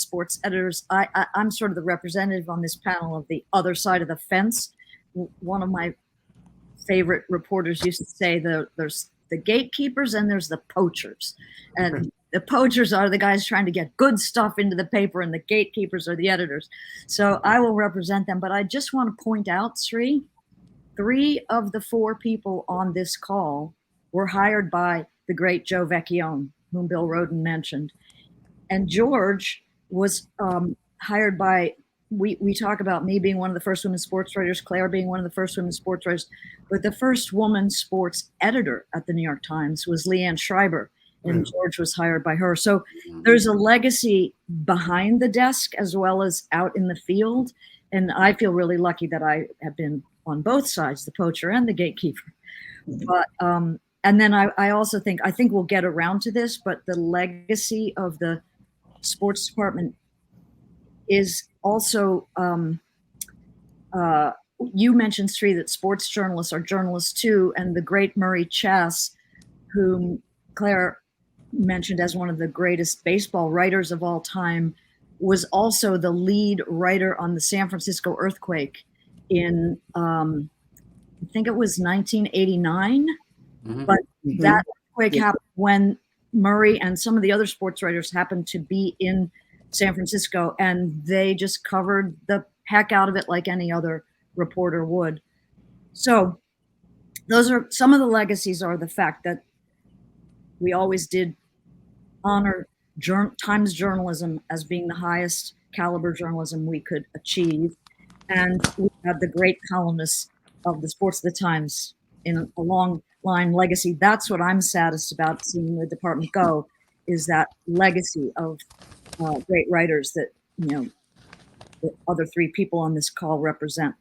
sports editors. I'm sort of the representative on this panel of the other side of the fence. One of my favorite reporters used to say there's the gatekeepers and there's the poachers. And the poachers are the guys trying to get good stuff into the paper, and the gatekeepers are the editors. So I will represent them. But I just want to point out, Sri, 3 of the 4 people on this call were hired by the great Joe Vecchione, whom Bill Rhoden mentioned. And George was hired by, we talk about me being one of the first women sports writers, Claire being one of the first women sports writers, but the first woman sports editor at the New York Times was Leanne Schreiber, and George was hired by her. So there's a legacy behind the desk as well as out in the field. And I feel really lucky that I have been on both sides, the poacher and the gatekeeper. But and then I also think we'll get around to this, but the legacy of the sports department is also, you mentioned, Sri, that sports journalists are journalists too, and the great Murray Chass, whom Claire mentioned as one of the greatest baseball writers of all time, was also the lead writer on the San Francisco earthquake in, I think it was 1989, but that earthquake happened when Murray and some of the other sports writers happened to be in San Francisco, and they just covered the heck out of it like any other reporter would. So those are some of the legacies, are the fact that we always did honor Times journalism as being the highest caliber journalism we could achieve. And we had the great columnists of the Sports of the Times in a long line legacy. That's what I'm saddest about seeing the department go, is that legacy of great writers that, the other 3 people on this call represent.